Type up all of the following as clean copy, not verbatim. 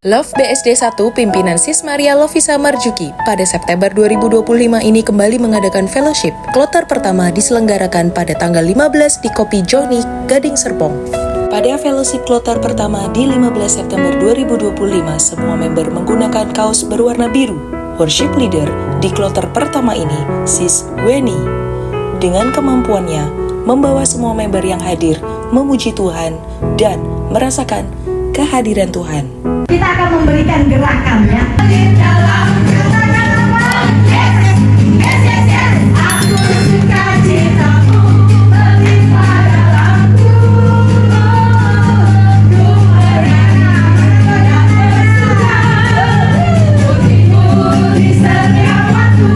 Love BSD 1 pimpinan Sis Maria Lovisa Marjuki pada September 2025 ini kembali mengadakan fellowship. Kloter pertama diselenggarakan pada tanggal 15 di Kopi Johnny, Gading Serpong. Pada fellowship kloter pertama di 15 September 2025, semua member menggunakan kaos berwarna biru. Worship leader di kloter pertama ini, Sis Weni, dengan kemampuannya membawa semua member yang hadir memuji Tuhan dan merasakan kehadiran Tuhan. Kita akan memberikan gerakannya. Aku suka cintamu melimpah dalamku. Ku merana dan bersuka putihmu di setiap waktu.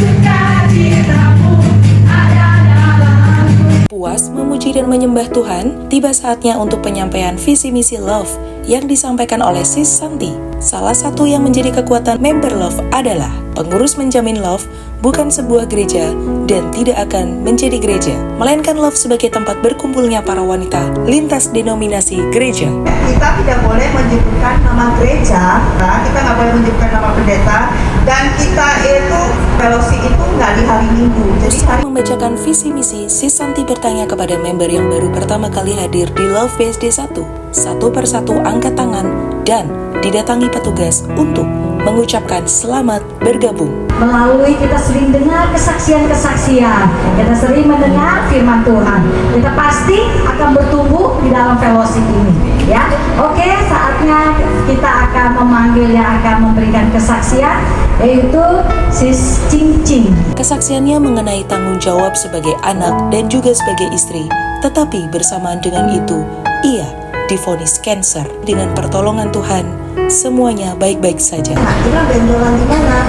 Suka cintamu ada dalamku. Puas memuji dan menyembah Tuhan, tiba saatnya untuk penyampaian visi misi Love yang disampaikan oleh Sis Santi. Salah satu yang menjadi kekuatan member Love adalah pengurus menjamin Love bukan sebuah gereja dan tidak akan menjadi gereja, melainkan Love sebagai tempat berkumpulnya para wanita lintas denominasi gereja. Kita tidak boleh menyebutkan nama gereja, kita nggak boleh menyebutkan nama pendeta, dan kita itu fellowship itu nggak di hari Minggu. Jadi Setelah membacakan visi misi, Sis Santi bertanya kepada member yang baru pertama kali hadir di Love BSD 1. Satu persatu angkat tangan dan didatangi petugas untuk mengucapkan selamat bergabung. Melalui kita sering dengar kesaksian-kesaksian, kita sering mendengar firman Tuhan, kita pasti akan bertumbuh di dalam fellowship ini, ya. Oke, saatnya kita akan memanggil yang akan memberikan kesaksian, yaitu Sis Cing Cing. Kesaksiannya mengenai tanggung jawab sebagai anak dan juga sebagai istri, tetapi bersamaan dengan itu, ia divonis kanker. Dengan pertolongan Tuhan, semuanya baik-baik saja. nah, kita benjolan di mana?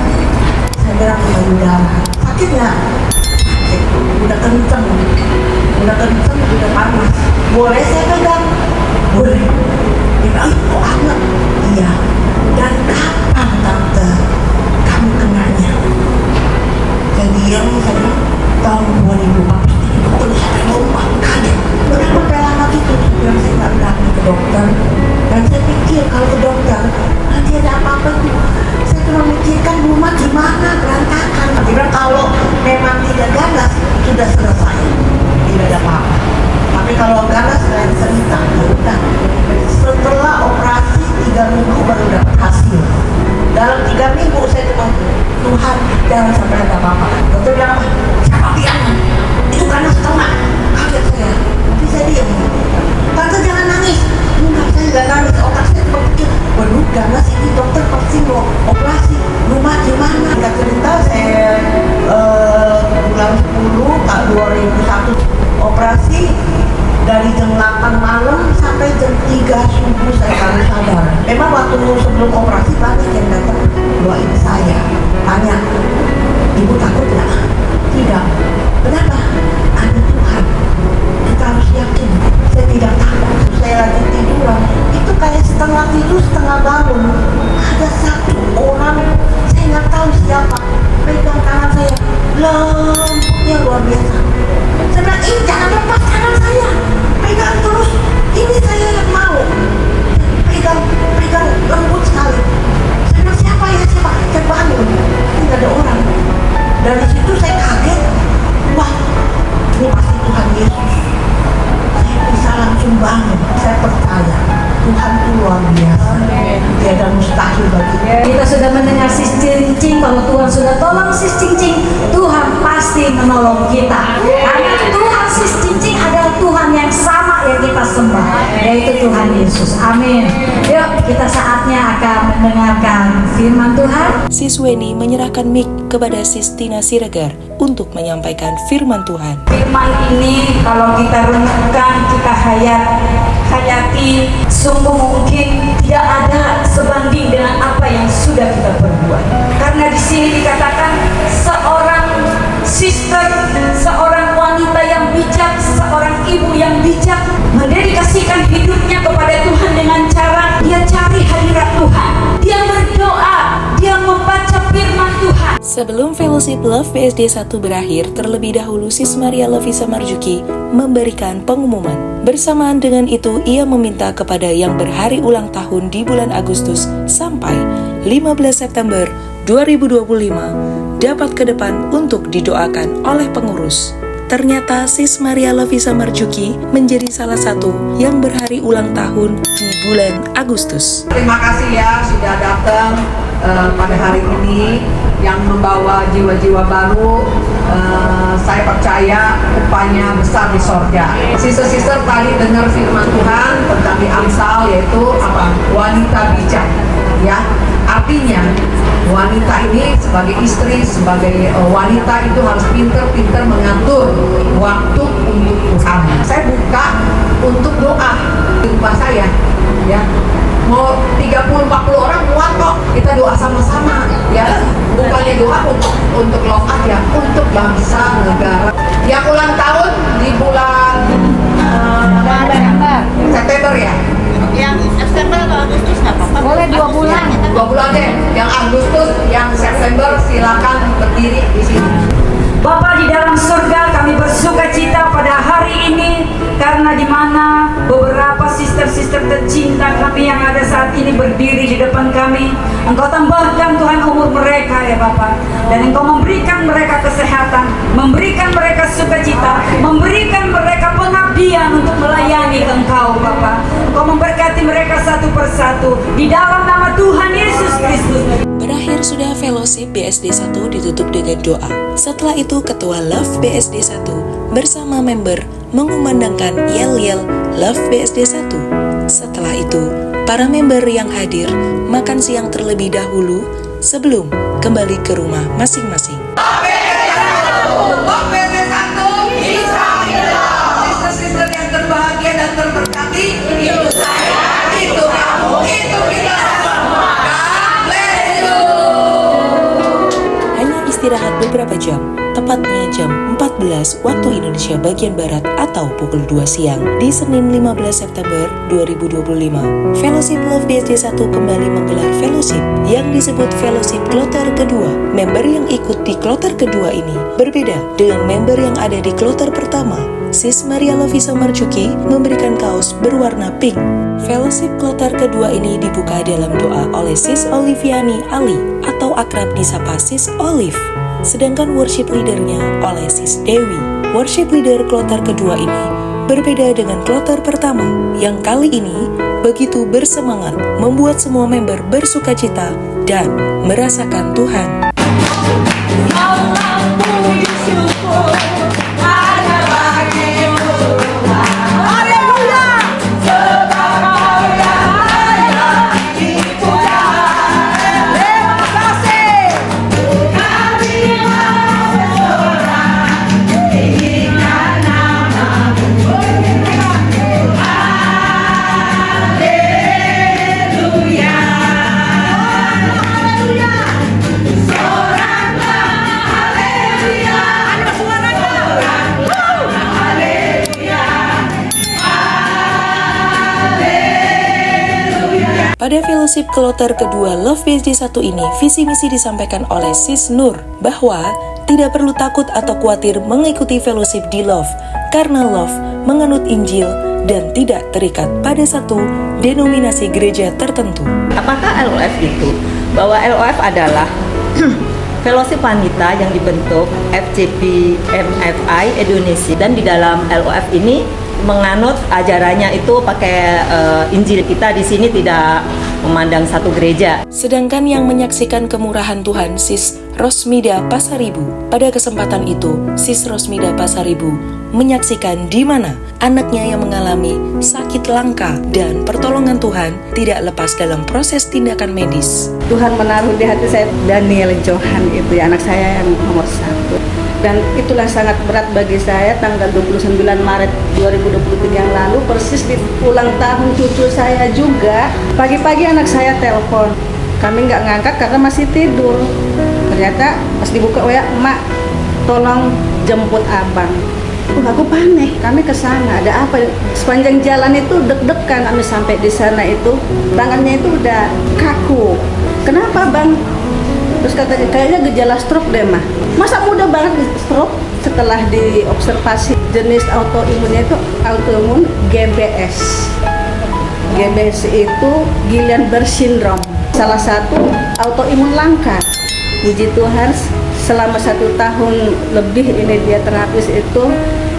Saya bilang ya udah sakit nggak? Sakit, udah kenceng, udah panas. Boleh saya pegang? Boleh. Dia bilang, kok hangat? Iya. Dan kapan tante kamu kenanya? Jadi yang saya tahun 2014 terus saya lompat kaget. Kenapa kayak lama gitu? Yang saya nggak berani ke dokter. Dan saya pikir kalau ke dokter nanti ada apa-apa tuh. Saya cuma mikirkan rumah gimana berantakan. Akhirnya kalau memang tidak ganas sudah selesai, tidak ada apa-apa. Tapi kalau ganas saya cerita, ya udah. Setelah operasi 3 minggu baru dapat hasil. Dalam 3 minggu saya cuma Tuhan jangan sampai ada apa-apa. Dokter bilang apa? Siapa bilang? Itu ganas setengah. Kaget saya. Tapi saya diam. Tante jangan nangis. Enggak, saya nggak nangis. Otak saya cuma pikir, waduh ganas ini dokter pasti mau operasi. Rumah gimana? Nggak cerita saya bulan 10 Kak 2001 operasi dari jam 8 malam sampai jam 3 subuh saya baru sadar. Memang waktu sebelum operasi banyak yang datang doain saya. Tanya, ibu takut nggak? Tidak. Kenapa? Ada Tuhan. Kita harus yakin. Saya tidak takut. Saya lagi tiduran. Itu kayak setengah tidur setengah bangun. Ada satu orang, saya nggak tahu siapa, pegang tangan saya. Lembutnya luar biasa. Saya bilang, jangan lepas tangan saya. Pegang terus. Ini saya yang mau. Pegang lembut sekali. Saya bilang, siapa ya? Siapa? Saya bangun. Tidak ada orang. Dari situ saya kaget. Wah, ini pasti Tuhan Yesus. Saya bisa langsung bangun. Saya percaya Tuhan itu luar biasa. Tiada mustahil bagi dia. Kita sudah mendengar Sis Cing Cing, kalau Tuhan sudah tolong Sis Cing Cing, Tuhan pasti menolong kita. Karena Tuhan Sis Cing Cing adalah Tuhan yang sama yang kita sembah, yaitu Tuhan Yesus. Amin. Yuk, kita saatnya akan mendengarkan firman Tuhan. Sis Weni menyerahkan mic kepada Sis Tina Siregar untuk menyampaikan firman Tuhan. Firman ini kalau kita renungkan, kita hayati, sungguh mungkin tidak ada sebanding dengan apa yang sudah kita perbuat. Karena di sini dikatakan seorang sister, seorang wanita yang bijak, seorang ibu yang bijak mendedikasikan hidupnya kepada Tuhan dengan cara dia cari hadirat Tuhan, dia berdoa, dia membaca firman Tuhan. Sebelum Fellowship Love BSD 1 berakhir, terlebih dahulu Sis Maria Lovisa Marjuki memberikan pengumuman. Bersamaan dengan itu, ia meminta kepada yang berhari ulang tahun di bulan Agustus sampai 15 September 2025 dapat ke depan untuk didoakan oleh pengurus. Ternyata Sis Maria Lovisa Marjuki menjadi salah satu yang berhari ulang tahun di bulan Agustus. Terima kasih ya sudah datang pada hari ini yang membawa jiwa-jiwa baru. Saya percaya upahnya besar di sorga. Sister-sister tadi dengar firman Tuhan tentang di Amsal, yaitu apa? Wanita bijak, ya. Artinya wanita ini sebagai istri, sebagai wanita itu harus pintar-pintar mengatur waktu untuk Tuhan. Saya buka untuk doa di rumah saya, ya. Mau 30-40 orang muat kok, kita doa sama-sama, ya. Bukannya doa untuk love aja, untuk bangsa, negara. Yang ulang tahun di bulan September ya. Yang September atau Agustus nggak apa-apa. Boleh 2 bulan. 2 bulan deh. Yang Agustus, yang September silakan berdiri di sini. Bapa di dalam surga, kami bersuka cita pada hari ini karena di mana beberapa sister-sister tercinta kami yang ada saat ini berdiri di depan kami. Engkau tambahkan Tuhan umur mereka ya Bapa, dan Engkau memberikan mereka kesehatan, memberikan mereka sukacita, memberikan mereka pengabdian untuk melayani Engkau Bapa. Engkau memberkati mereka satu persatu di dalam nama Tuhan Yesus Kristus. Berakhir sudah Fellowship BSD 1 ditutup dengan doa. Setelah itu Ketua Love BSD 1 bersama member mengumandangkan yel-yel Love BSD 1. Setelah itu, para member yang hadir makan siang terlebih dahulu sebelum kembali ke rumah masing-masing. Sister-sister yang terbahagia dan terberkati, itu saya, itu kamu, itu kita semua. God bless you. Hanya istirahat beberapa jam, tepatnya jam 14 waktu Indonesia bagian Barat atau pukul 2 siang di Senin 15 September 2025. Fellowship Love BSD 1 kembali menggelar fellowship yang disebut Fellowship Kloter kedua. Member yang ikut di kloter kedua ini berbeda dengan member yang ada di kloter pertama. Sis Maria Lovisa Marjuki memberikan kaos berwarna pink. Fellowship kloter kedua ini dibuka dalam doa oleh Sis Oliviani Ali atau akrab disapa Sis Olive. Sedangkan worship leadernya oleh Sis Dewi. Worship leader kloter kedua ini berbeda dengan kloter pertama yang kali ini begitu bersemangat membuat semua member bersukacita dan merasakan Tuhan. Pada fellowship kloter kedua Love BSD 1 ini, visi misi disampaikan oleh Sis Nur bahwa tidak perlu takut atau khawatir mengikuti fellowship di Love karena Love menganut Injil dan tidak terikat pada satu denominasi gereja tertentu. Apakah LOF itu? Bahwa LOF adalah fellowship wanita yang dibentuk FCP MFI Indonesia, dan di dalam LOF ini menganut ajarannya itu pakai Injil. Kita di sini tidak memandang satu gereja. Sedangkan yang menyaksikan kemurahan Tuhan Sis Rosmida Pasaribu. Pada kesempatan itu, Sis Rosmida Pasaribu menyaksikan di mana anaknya yang mengalami sakit langka dan pertolongan Tuhan tidak lepas dalam proses tindakan medis. Tuhan menaruh di hati saya Daniel Johan, itu ya, anak saya yang nomor 1. Dan itulah sangat berat bagi saya. Tanggal 29 Maret 2023 yang lalu, persis di ulang tahun cucu saya juga, pagi-pagi anak saya telepon. Kami nggak ngangkat karena masih tidur. Ternyata pas dibuka WA, "Mak, tolong jemput abang." Aku panik, kami ke sana. Ada apa? Sepanjang jalan itu deg-degan. Kami sampai di sana itu tangannya itu udah kaku. Kenapa bang? Terus katanya kayaknya gejala stroke deh mah. Masa muda banget stroke? Setelah diobservasi jenis autoimunnya itu autoimun GBS. GBS itu Guillain-Barré syndrome. Salah satu autoimun langka. Puji Tuhan selama 1 tahun lebih ini dia terapis itu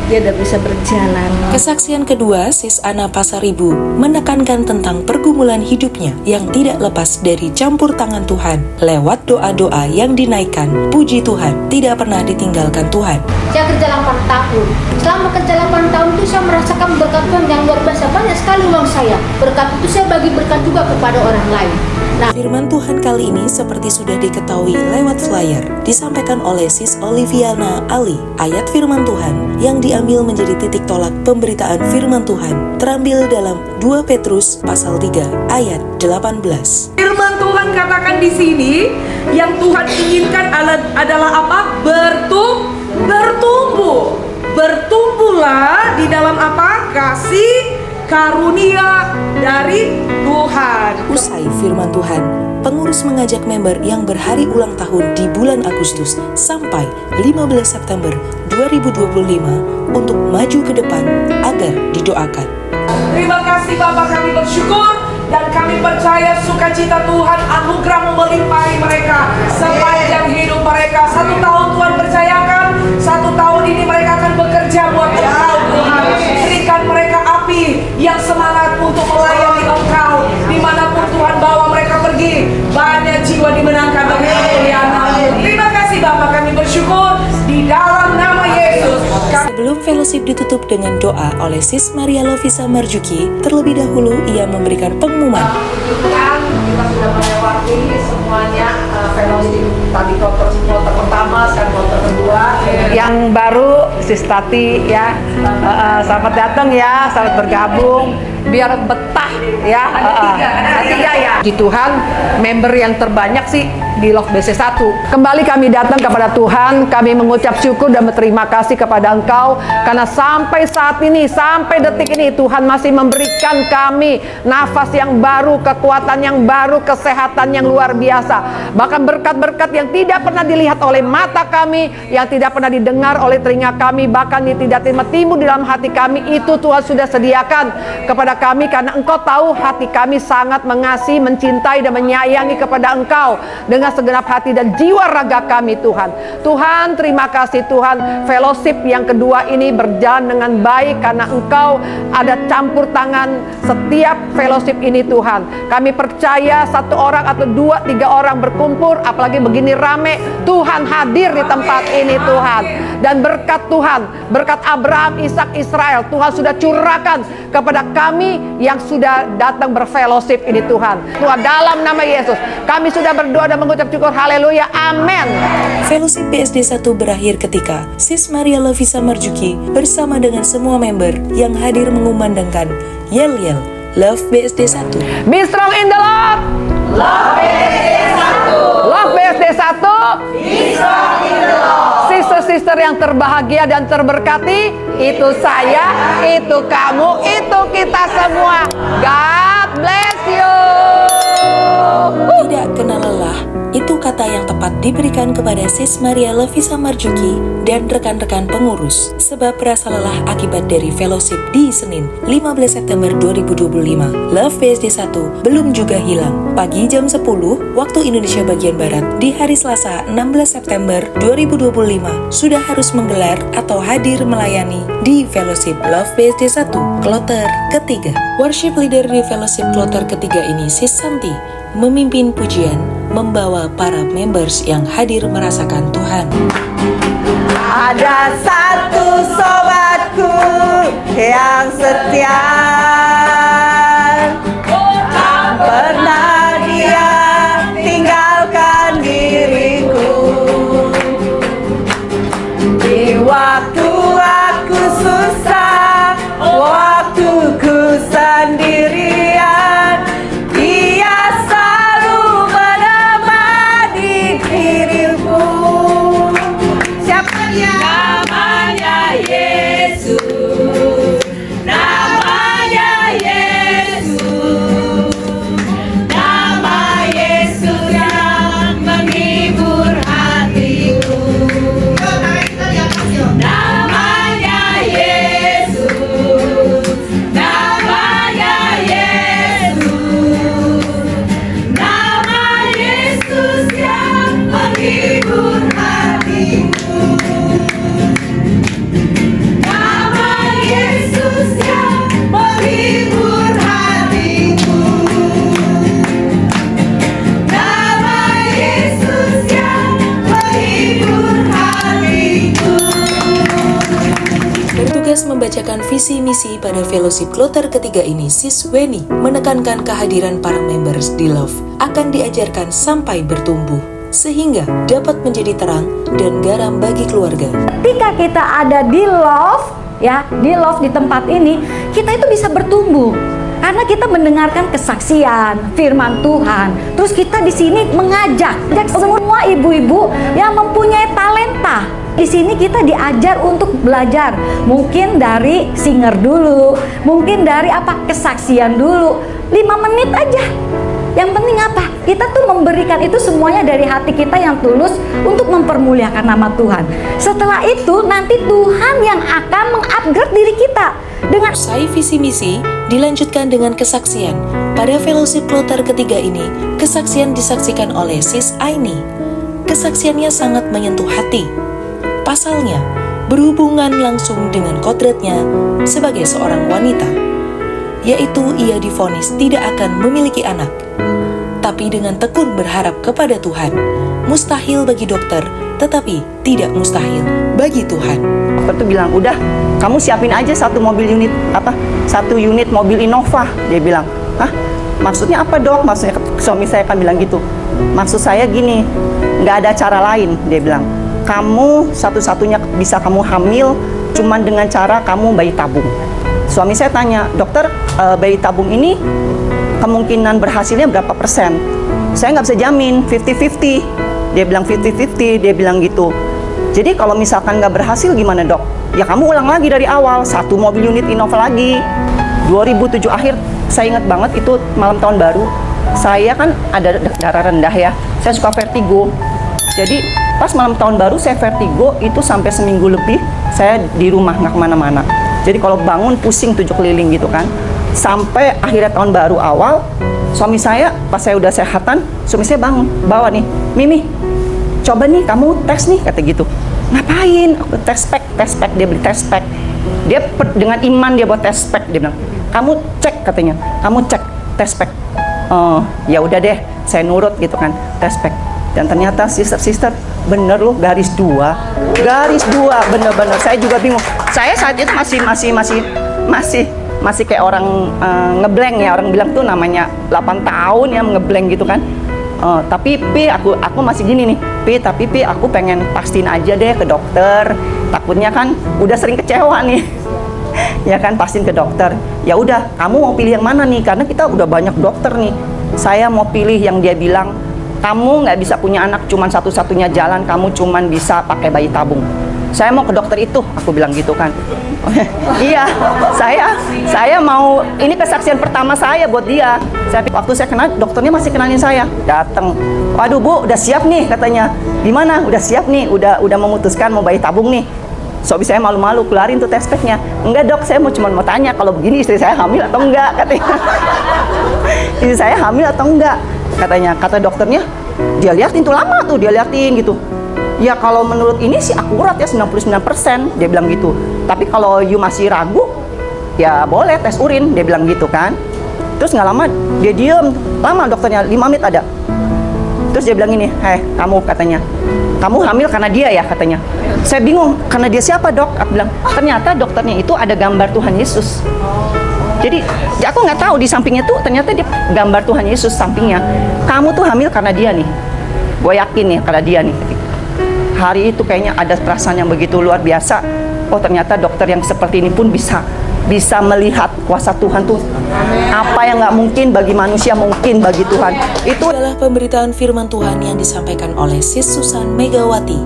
dia udah bisa berjalan. Kesaksian kedua, Sis Ana Pasaribu menekankan tentang pergumulan hidupnya yang tidak lepas dari campur tangan Tuhan. Lewat doa-doa yang dinaikkan, puji Tuhan tidak pernah ditinggalkan Tuhan. Saya kerja 8 tahun. Selama kerja 8 tahun itu saya merasakan berkat Tuhan yang luar biasa. Banyak sekali uang saya. Berkat itu saya bagi berkat juga kepada orang lain. Nah, Firman Tuhan kali ini seperti sudah diketahui lewat flyer, disampaikan oleh Sis Oliviana Ali. Ayat firman Tuhan yang diambil menjadi titik tolak pemberitaan firman Tuhan terambil dalam 2 Petrus pasal 3 ayat 18. Firman Tuhan katakan di sini, yang Tuhan inginkan adalah apa? Bertumbuh. Bertumbuhlah di dalam apa? Kasih karunia dari Tuhan. Usai firman Tuhan, pengurus mengajak member yang berhari ulang tahun di bulan Agustus sampai 15 September 2025 untuk maju ke depan agar didoakan. Terima kasih Bapak, kami bersyukur dan kami percaya sukacita Tuhan, anugerah melimpahi mereka sepanjang hidup mereka. 1 tahun Tuhan percayakan, 1 tahun ini mereka akan bekerja buat Engkau Tuhan. Berikan mereka api yang semangat untuk melayani Engkau dimanapun Tuhan bawa mereka pergi. Banyak jiwa dimenangkan demi kemuliaan Nama-Mu. Terima kasih Bapak, kami bersyukur di dalam nama Yesus. Sebelum fellowship ditutup dengan doa oleh Sis Maria Lovisa Marjuki, terlebih dahulu ia memberikan pengumuman. Kita sudah melewati semuanya fellowship tadi kloter pertama, sekarang kloter kedua. Yang baru Sis Tati ya, selamat datang ya, selamat bergabung. Biar betah ya. Ada tiga ya. Di Tuhan, member yang terbanyak sih di Love BC1. Kembali kami datang kepada Tuhan, kami mengucap syukur dan berterima kasih kepada Engkau karena sampai saat ini, sampai detik ini Tuhan masih memberikan kami nafas yang baru, kekuatan yang baru, kesehatan yang luar biasa. Bahkan berkat-berkat yang tidak pernah dilihat oleh mata kami, yang tidak pernah didengar oleh telinga kami, bahkan yang tidak timbul di dalam hati kami, itu Tuhan sudah sediakan kepada kami karena Engkau tahu hati kami sangat mengasihi, mencintai dan menyayangi kepada Engkau dengan segenap hati dan jiwa raga kami Tuhan. Tuhan, terima kasih Tuhan, fellowship yang kedua ini berjalan dengan baik karena Engkau ada campur tangan setiap fellowship ini Tuhan. Kami percaya 1 orang atau 2, 3 orang berkumpul, apalagi begini rame, Tuhan hadir di tempat ini Tuhan. Dan berkat Tuhan, berkat Abraham, Ishak, Israel, Tuhan sudah curahkan kepada kami yang sudah datang berfellowship ini Tuhan. Tuhan, dalam nama Yesus kami sudah berdoa dan mengucap syukur, haleluya, amin. Fellowship BSD 1 berakhir ketika Sis Maria Lovisa Marjuki bersama dengan semua member yang hadir mengumandangkan yel-yel Love BSD 1. Be strong in the Lord. Love BSD 1. Love BSD 1. Be strong in the Lord. Sister-sister yang terbahagia dan terberkati, itu saya, itu kamu, itu kita semua. God bless you. Tidak kenal lelah, itu kata yang tepat diberikan kepada Sis Maria Lovisa Marjuki dan rekan-rekan pengurus, sebab rasa lelah akibat dari fellowship di Senin 15 September 2025 Love BSD 1 belum juga hilang. Pagi jam 10 waktu Indonesia bagian Barat di hari Selasa 16 September 2025 sudah harus menggelar atau hadir melayani di fellowship Love BSD 1 kloter ketiga. Worship leader di fellowship kloter ketiga ini Sis Santi memimpin pujian, membawa para members yang hadir merasakan Tuhan. Ada satu sobatku yang setia, tak pernah dia tinggalkan diriku. Di waktu aku susah, waktu ku sendirian, dia selalu menemani diriku. Siapa dia? Namanya Yesus. Namanya visi misi pada fellowship kloter ketiga ini, Sis Weni menekankan kehadiran para members di Love akan diajarkan sampai bertumbuh, sehingga dapat menjadi terang dan garam bagi keluarga. Ketika kita ada di Love, ya, di Love di tempat ini, kita itu bisa bertumbuh. Karena kita mendengarkan kesaksian, firman Tuhan. Terus kita di sini mengajak semua ibu-ibu yang mempunyai talenta. Di sini kita diajar untuk belajar. Mungkin dari singer dulu, mungkin dari kesaksian dulu. 5 menit aja. Yang penting apa? Kita tuh memberikan itu semuanya dari hati kita yang tulus untuk mempermuliakan nama Tuhan. Setelah itu nanti Tuhan yang akan mengupgrade diri kita. Dengan usai visi misi dilanjutkan dengan kesaksian. Pada fellowship kloter ketiga ini, kesaksian disaksikan oleh Sis Aini. Kesaksiannya sangat menyentuh hati. Pasalnya, berhubungan langsung dengan kodratnya sebagai seorang wanita, yaitu ia divonis tidak akan memiliki anak. Tapi dengan tekun berharap kepada Tuhan, mustahil bagi dokter, tetapi tidak mustahil bagi Tuhan. Dokter tuh bilang, udah kamu siapin aja satu unit mobil Innova. Dia bilang, hah? Maksudnya apa dok? Maksudnya suami saya kan bilang gitu. Maksud saya gini, nggak ada cara lain. Dia bilang, kamu satu-satunya bisa kamu hamil cuman dengan cara kamu bayi tabung. Suami saya tanya, dokter, bayi tabung ini kemungkinan berhasilnya berapa persen? Saya nggak bisa jamin, 50-50. Dia bilang 50-50, dia bilang gitu. Jadi kalau misalkan nggak berhasil gimana dok? Ya kamu ulang lagi dari awal, satu mobil unit Innova lagi. 2007 akhir, saya ingat banget itu malam tahun baru. Saya kan ada darah rendah ya, saya suka vertigo. Jadi pas malam tahun baru saya vertigo itu sampai seminggu lebih saya di rumah nggak kemana-mana. Jadi kalau bangun pusing 7 keliling gitu kan. Sampai akhirnya tahun baru awal, suami saya pas saya udah sehatan, suami saya bangun, bawa nih, Mimi, coba nih kamu tes nih, kata gitu. Ngapain? Aku tes pack, dia beli tes pack. Dia dengan iman dia buat tes pack, dia bilang, kamu cek katanya, kamu cek tes pack. Oh, ya udah deh, saya nurut gitu kan, tes pack. Dan ternyata sister bener loh, garis dua, bener-bener. Saya juga bingung. Saya saat itu masih kayak orang ngeblank ya, orang bilang tuh namanya 8 tahun ya ngeblank gitu kan. Tapi Pi, aku masih gini nih, Pi, aku pengen pastiin aja deh ke dokter. Takutnya kan udah sering kecewa nih. Ya kan, pastiin ke dokter. Ya udah, kamu mau pilih yang mana nih? Karena kita udah banyak dokter nih. Saya mau pilih yang dia bilang, kamu nggak bisa punya anak, cuman satu-satunya jalan kamu cuman bisa pakai bayi tabung. Saya mau ke dokter itu, aku bilang gitu kan. Iya, saya mau, ini kesaksian pertama saya buat dia. Waktu saya kenal, dokternya masih kenalin saya. Datang, waduh Bu, udah siap nih katanya. Gimana? Udah siap nih, udah memutuskan mau bayi tabung nih. Sobi saya malu-malu keluarin tuh tes packnya. Enggak dok, saya cuma mau tanya kalau begini istri saya hamil atau enggak katanya. Istri saya hamil atau enggak katanya. Kata dokternya, dia liatin tuh lama tuh, dia liatin gitu. Ya kalau menurut ini sih akurat ya 99%, dia bilang gitu. Tapi kalau you masih ragu, ya boleh tes urin, dia bilang gitu kan. Terus nggak lama dia diem, lama dokternya 5 menit ada. Terus dia bilang ini, kamu katanya, kamu hamil karena dia ya katanya. Saya bingung, karena dia siapa dok? Aku bilang, ternyata dokternya itu ada gambar Tuhan Yesus. Jadi aku nggak tahu di sampingnya tuh ternyata dia gambar Tuhan Yesus sampingnya. Kamu tuh hamil karena dia nih. Gue yakin nih karena dia nih. Hari itu kayaknya ada perasaan yang begitu luar biasa. Oh ternyata dokter yang seperti ini pun bisa melihat kuasa Tuhan tuh. Apa yang nggak mungkin bagi manusia mungkin bagi Tuhan. Itu adalah pemberitaan firman Tuhan yang disampaikan oleh Sis Susan Megawati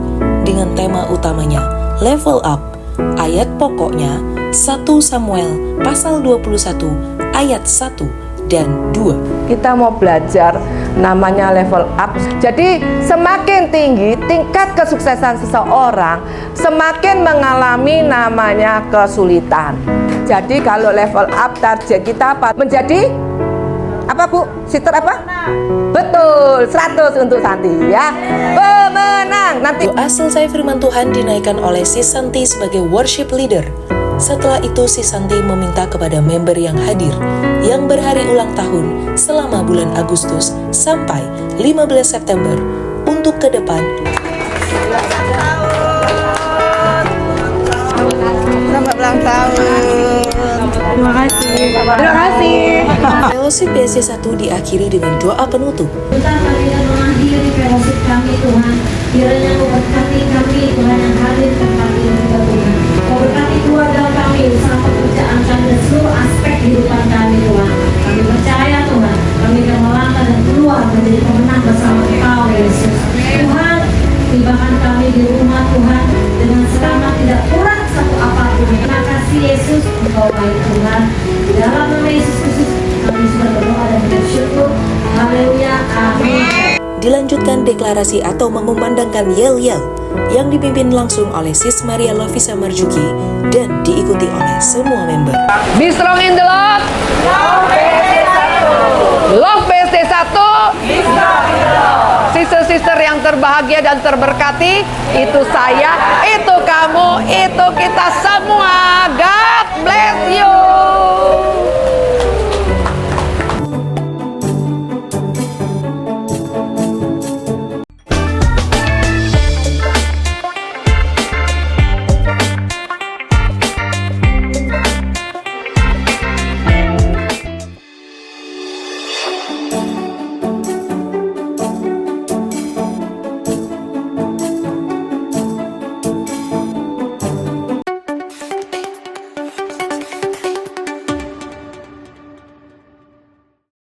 dengan tema utamanya Level Up. Ayat pokoknya 1 Samuel pasal 21 ayat 1 dan 2. Kita mau belajar namanya level up. Jadi semakin tinggi tingkat kesuksesan seseorang, semakin mengalami namanya kesulitan. Jadi kalau level up target kita apa? Menjadi apa Bu? Sister apa? Betul, 100 untuk Santi ya. Pemenang. Nanti doa selesai firman Tuhan dinaikkan oleh Sis Santi sebagai worship leader. Setelah itu Sis Santi meminta kepada member yang hadir yang berhari ulang tahun selama bulan Agustus sampai 15 September untuk ke depan Selamat ulang tahun. Terima kasih. Terima kasih. Fellowship BSC1 diakhiri dengan doa penutup. Kita kami dan mengakhiri fellowship kami Tuhan. Kiranya Kau berkati kami Tuhan yang hadir tempat ini juga Tuhan. Kau berkati keluarga kami, usaha pekerjaan kami dan seluruh aspek kehidupan kami Tuhan. Kami percaya Tuhan, kami akan melangkah dan keluar menjadi pemenang bersama Engkau Yesus. Tuhan, tibakan kami di rumah Tuhan dengan selamat tidak kurang satu apapun. Terima kasih Yesus, Engkau baik Tuhan. Di dalam nama Yesus Kristus kami sudah berdoa dan bersyukur. Haleluya, amin. Dilanjutkan deklarasi atau mengumandangkan yel-yel yang dipimpin langsung oleh Sis Maria Lovisa Marjuki dan diikuti oleh semua member. Be strong in the Lord. Love BSD1. Sister-sister yang terbahagia dan terberkati, itu saya, itu kamu, itu kita semua.